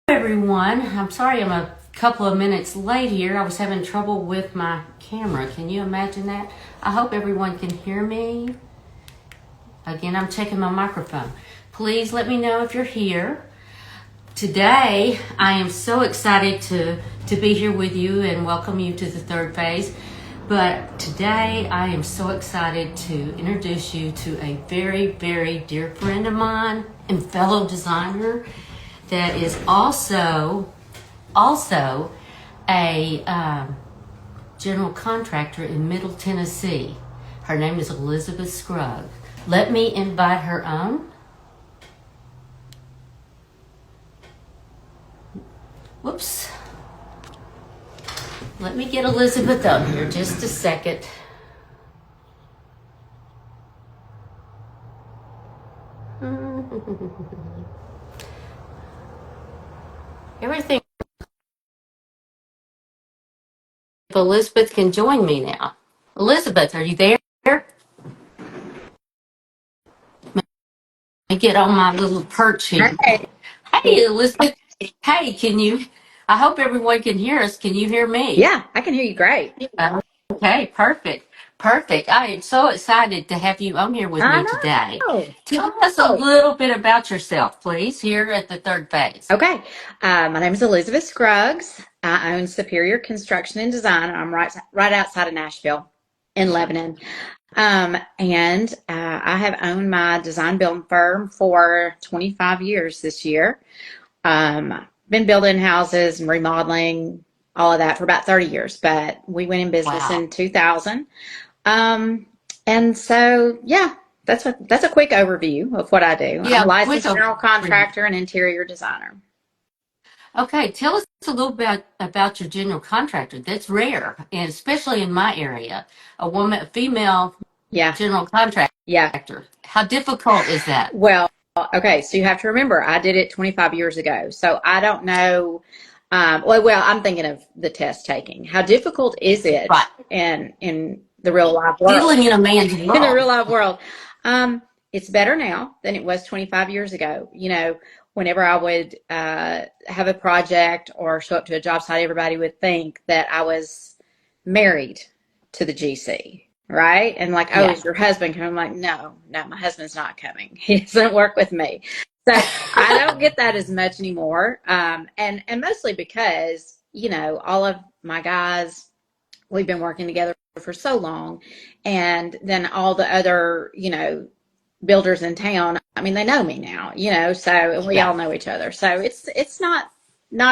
Everyone. I'm sorry I'm a couple of minutes late here. I was having trouble with my camera. Can you imagine that? I hope everyone can hear me. Again, I'm checking my microphone. Please let me know if you're here. Today, I am so excited to be here with you and welcome you to the third phase. But today, I am so excited to introduce you to a very, very dear friend of mine and fellow designer that is also a general contractor in Middle Tennessee. Her name is Elizabeth Scruggs. Let me invite her on. Whoops. Let me get Elizabeth on here just a second. Everything. If Elizabeth can join me now. Elizabeth, are you there? Let me get on my little perch here. Hey. Hey, Elizabeth. Hey, I hope everyone can hear us. Can you hear me? Yeah, I can hear you great. Okay, perfect. Perfect. I am so excited to have you on here with I me today. know. Tell us a little bit about yourself, please, here at the third phase. Okay. My name is Elizabeth Scruggs. I own Superior Construction and Design. I'm right outside of Nashville in Lebanon. And I have owned my design building firm for 25 years this year. Been building houses and remodeling, all of that for about 30 years, but we went in business Wow. in 2000. Um, and so, yeah, that's a quick overview of what I do. I'm a Yeah, quick licensed general overview. contractor and interior designer. Okay, tell us a little bit about your general contractor. That's rare, and especially in my area, a female Yeah, general contractor. yeah. How difficult is that? Well, okay, so you have to remember, I did it 25 years ago, so I don't know. I'm thinking of the test taking. How difficult is it Right. in the real life world? Diddling in a man's In the world. real life world. It's better now than it was 25 years ago. Whenever I would have a project or show up to a job site, everybody would think that I was married to the GC, right? And like, oh, Yeah. is your husband coming? I'm like, no, my husband's not coming. He doesn't work with me. So I don't get that as much anymore. And mostly because, all of my guys, we've been working together for so long. And then all the other, builders in town, I mean, they know me now, so we Yeah. all know each other. So it's not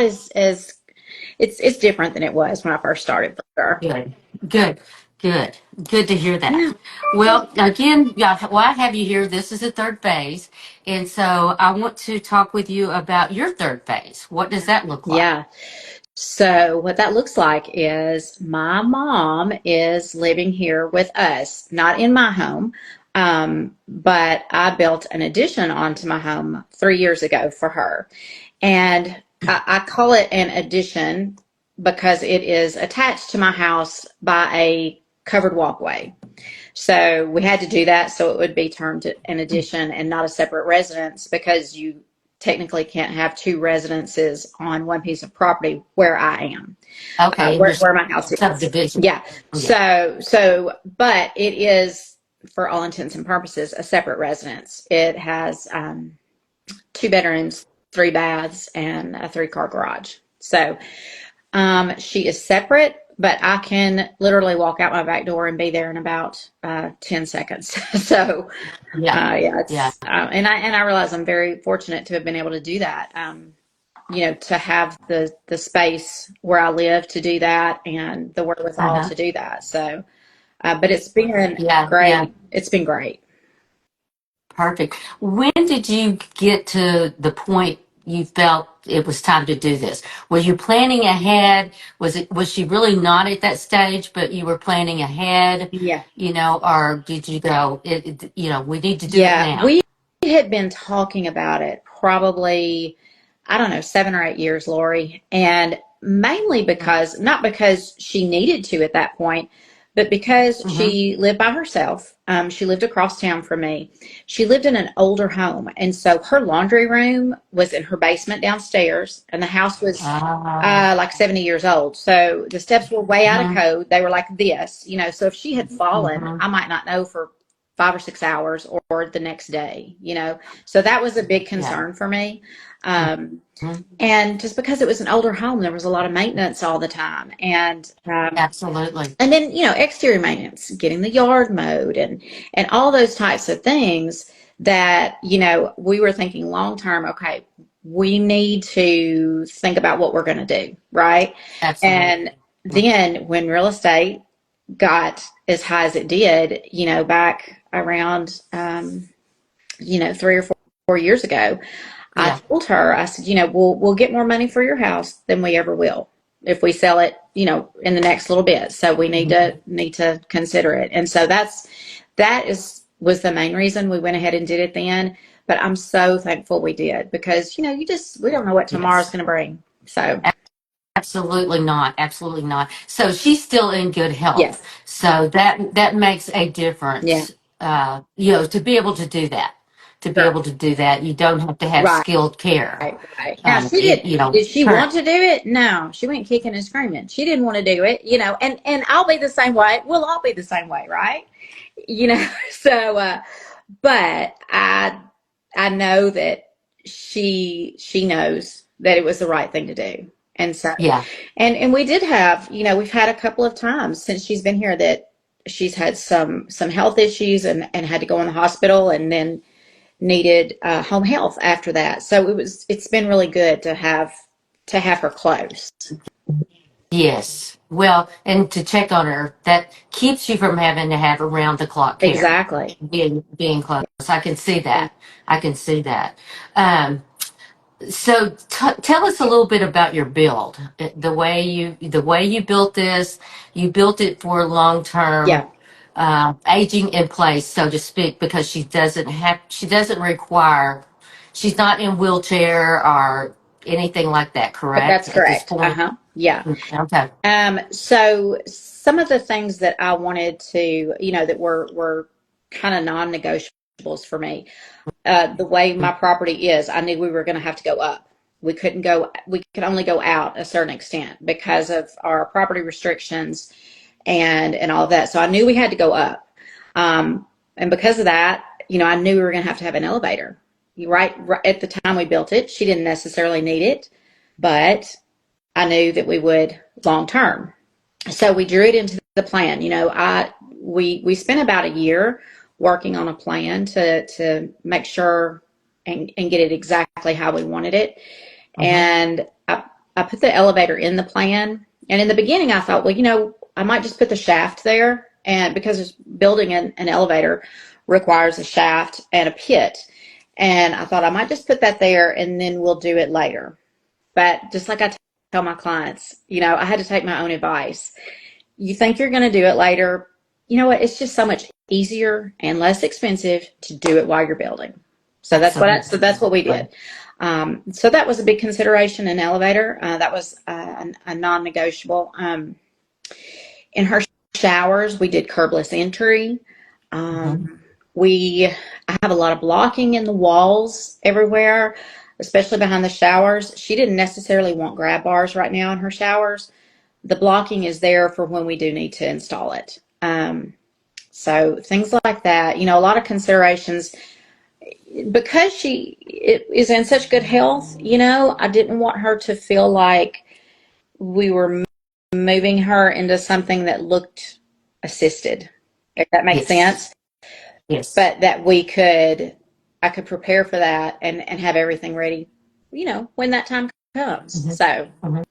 as it's different than it was when I first started for sure. Good, good, good to hear that. Yeah. Well, again, yeah, well, I have you here. This is the third phase. And so I want to talk with you about your third phase. What does that look like? Yeah. So what that looks like is my mom is living here with us, not in my home. But I built an addition onto my home 3 years ago for her. And I call it an addition because it is attached to my house by a covered walkway. So we had to do that so it would be termed an addition and not a separate residence, because you technically can't have two residences on one piece of property where I am, Okay, in your where my house is. subdivision. Yeah. Yeah. But it is, for all intents and purposes, a separate residence. It has 2 bedrooms, 3 baths, and a 3-car garage. So she is separate, but I can literally walk out my back door and be there in about 10 seconds. So Yeah. yeah, Yeah. and I realize I'm very fortunate to have been able to do that. To have the space where I live to do that and the wherewithal Uh-huh. to do that. So, but it's been Yeah. Yeah. great. It's been great. Perfect. When did you get to the point you felt it was time to do this? Were you planning ahead? Was she really not at that stage, but you were planning ahead, Yeah. or did you go, we need to do it Yeah. now? We had been talking about it probably, I don't know, 7 or 8 years, Lori. And mainly because, not because she needed to at that point, But because Mm-hmm. she lived by herself, she lived across town from me. She lived in an older home. And so her laundry room was in her basement downstairs, and the house was Ah. like 70 years old. So the steps were way out of Mm-hmm. code. They were like this, So if she had fallen, Mm-hmm. I might not know for 5 or 6 hours or the next day. So that was a big Yeah. concern for me. Um, Mhm. and just because it was an older home, there was a lot of maintenance all the time. Absolutely. And then, exterior maintenance, getting the yard mowed and all those types of things that, we were thinking long term, okay, we need to think about what we're going to do, right? Absolutely. And then when real estate got as high as it did, back around, 3 or 4 years ago, I Yeah. told her, I said, we'll get more money for your house than we ever will if we sell it, in the next little bit. So we need to consider it. And so that was the main reason we went ahead and did it then. But I'm so thankful we did because, we don't know what tomorrow's Yes. going to bring. So Absolutely not. Absolutely not. So she's still in good health. yes, So that makes a yeah, difference. To be able to do that, sure. you don't have to have Right. skilled care. Right, right. Now did she want Current. to do it? No, she went kicking and screaming. She didn't want to do it, and I'll be the same way. We'll all be the same way, right? So but I know that she knows that it was the right thing to do. And so Yeah. and we did have, we've had a couple of times since she's been here that she's had some health issues and had to go in the hospital and then needed home health after that. So it's been really good to have her close. Yes. Well, and to check on her, that keeps you from having to have around the clock care. Exactly. Being close. I can see Yeah. that. I can see that. Um, So tell us a little bit about your build. The way you built this. You built it for long term Yeah. aging in place, so to speak, because she doesn't require. She's not in wheelchair or anything like that. Correct That's at this correct. point. Uh-huh. Yeah. Okay. So some of the things that I wanted to, that were kind of non-negotiables for me. The way my property is, I knew we were going to have to go up. We could only go out a certain extent because of our property restrictions and all of that. So I knew we had to go up. And because of that, I knew we were going to have an elevator. Right at the time we built it, she didn't necessarily need it, but I knew that we would long term. So we drew it into the plan. We spent about a year working on a plan to make sure and get it exactly how we wanted it. Mm-hmm. And I put the elevator in the plan. And in the beginning, I thought, well, I might just put the shaft there. And because building an elevator requires a shaft and a pit. And I thought I might just put that there and then we'll do it later. But just like I tell my clients, I had to take my own advice. You think you're going to do it later. You know what? It's just so much easier and less expensive to do it while you're building. So that's what we Absolutely. did. So that was a big consideration in elevator. That was a non-negotiable. In her showers, we did curbless entry. Mm-hmm. Um, I have a lot of blocking in the walls everywhere, especially behind the showers. She didn't necessarily want grab bars right now in her showers. The blocking is there for when we do need to install it. So things like that, a lot of considerations because she is in such good health. I didn't want her to feel like we were moving her into something that looked assisted, if that makes Yes. sense. Yes. But that I could prepare for that and have everything ready, when that time comes. Mm-hmm. So Mm-hmm.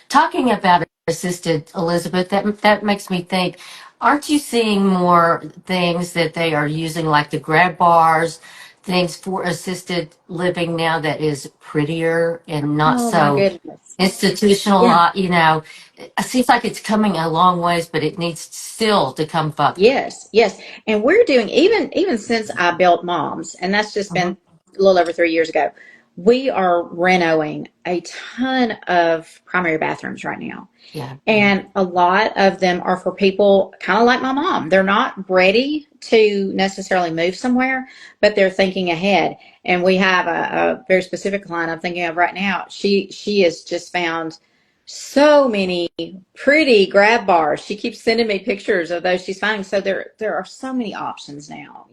Talking about assisted, Elizabeth, that makes me think, aren't you seeing more things that they are using, like the grab bars, things for assisted living now that is prettier and not oh my so goodness. institutional? Yeah. It seems like it's coming a long ways, but it needs still to come further. Yes, yes. And we're doing even since I built Moms, and that's just Hmm. been a little over 3 years ago. we are renovating a ton of primary bathrooms right now. Yeah. And a lot of them are for people kind of like my mom. They're not ready to necessarily move somewhere, but they're thinking ahead. And we have a very specific client I'm thinking of right now. She has just found so many pretty grab bars. She keeps sending me pictures of those she's finding. So there are so many options now,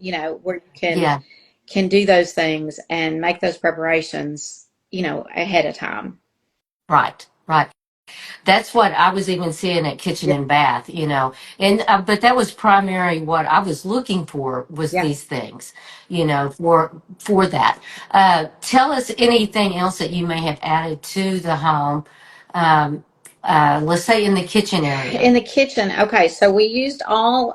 where you Yeah. can do those things and make those preparations, ahead of time. Right. Right. That's what I was even seeing at kitchen Yeah. and bath, and but that was primarily what I was looking for was Yeah. these things, for that. Tell us anything else that you may have added to the home. Um, let's say in the kitchen area. In the kitchen, okay, so we used all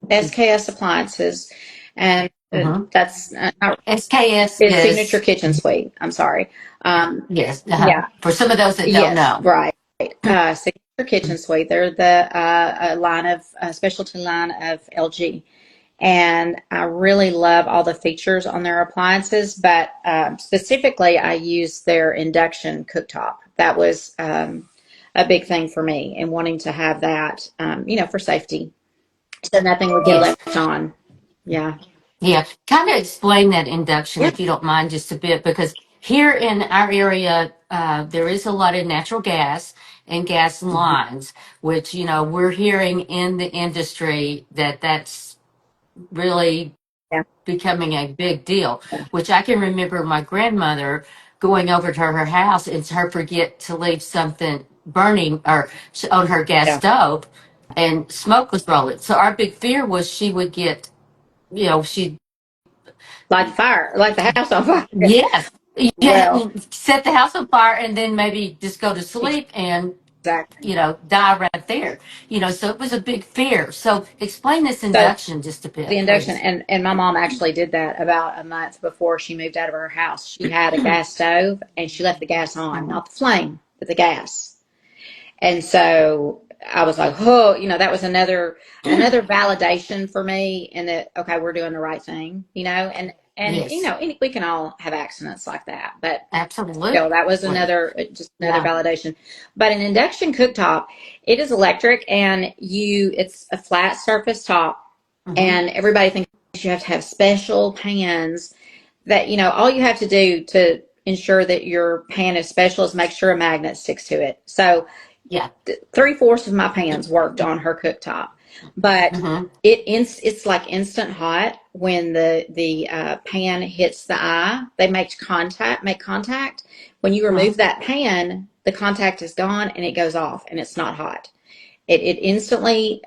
SKS appliances, and Hmm. that's not, SKS it's Signature is Kitchen Suite. I'm sorry. yes. Yeah, For some of those that don't yes, know. right. Signature Kitchen Suite. They're the line of specialty line of LG, and I really love all the features on their appliances. But specifically, I use their induction cooktop. That was a big thing for me, and wanting to have that, for safety, so nothing would get Yes. left on. Yeah. Yeah, kind of explain that induction Yeah. if you don't mind just a bit, because here in our area, there is a lot of natural gas and gas Mhm. lines, which, we're hearing in the industry that that's really Yeah. becoming a big deal, which I can remember my grandmother going over to her house and her forget to leave something burning or on her gas Yeah. stove and smoke was rolling. So our big fear was she would get, she Light the house on fire. yes. Well, Yeah, set the house on fire and then maybe just go to sleep and, exactly. die right there. So it was a big fear. So explain this So induction just a the bit, induction, please. and my mom actually did that about a month before she moved out of her house. She had a gas stove and she left the gas on, Mhm. not the flame, but the gas. And so I was like, oh, that was another validation for me, and that, okay, we're doing the right thing, and Yes, we can all have accidents like that, but still, absolutely. that was just another Yeah. validation. But an induction cooktop, it is electric, and it's a flat surface top, Hmm. and everybody thinks you have to have special pans that, all you have to do to ensure that your pan is special is make sure a magnet sticks to it. So Yeah. three-fourths of my pans worked on her cooktop, but Hmm. it's like instant hot when the pan hits the eye. They make contact. When you remove Hmm. that pan, the contact is gone and it goes off, and it's not hot. It instantly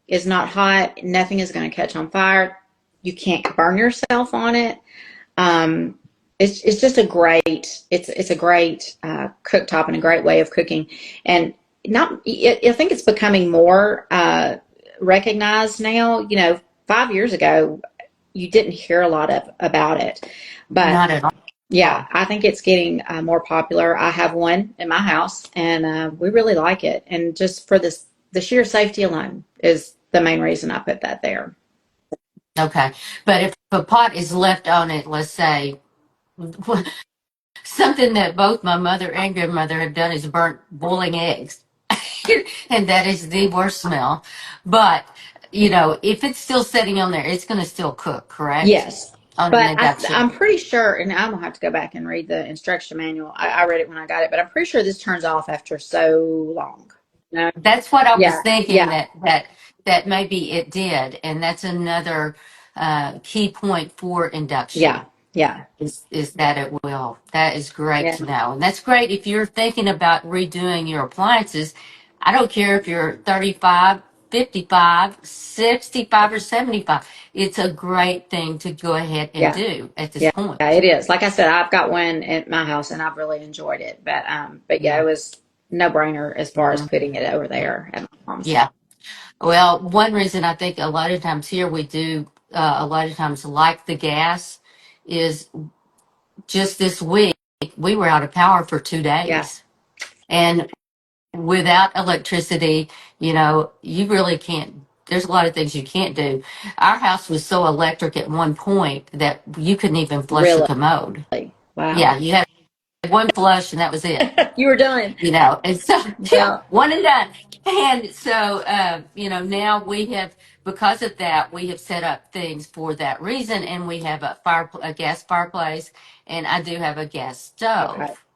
is not hot. Nothing is going to catch on fire. You can't burn yourself on it. Um, it's just a great cooktop and a great way of cooking, and not I think it's becoming more recognized now. 5 years ago you didn't hear a lot about it, but Not at yeah, all. I think it's getting more popular. I have one in my house, and we really like it. And just for the sheer safety alone is the main reason I put that there. Okay. But if a pot is left on it, let's say, something that both my mother and grandmother have done is burnt boiling eggs. And that is the worst smell. But, if it's still sitting on there, it's going to still cook, correct? Yes, On an but induction. I'm pretty sure, and I'm gonna have to go back and read the instruction manual. I read it when I got it, but I'm pretty sure this turns off after so long. No. That's what I was Yeah, thinking yeah, that maybe it did. And that's another key point for yeah, induction. yeah, Is that it will. That is great yeah, to know. And that's great if you're thinking about redoing your appliances. I don't care if you're 35, 55, 65, or 75. It's a great thing to go ahead and yeah, do at this yeah. point. It is. Like I said, I've got one at my house, and I've really enjoyed it. But yeah, Yeah. it was no brainer as far as Hmm. putting it over there at my mom's. Yeah. Well, one reason I think a lot of times here we do a lot of times like the gas is just this week we were out of power for two Yeah, days. And without electricity, you really can't. There's a lot of things you can't do. Our house was so electric at one point that you couldn't even flush the really. commode. Wow. Yeah, you have one flush and that was it. You were done. And so yeah, Yeah. one and done. And so now we have, because of that, we have set up things for that reason, and we have a gas fireplace, and I do have a gas Okay. stove.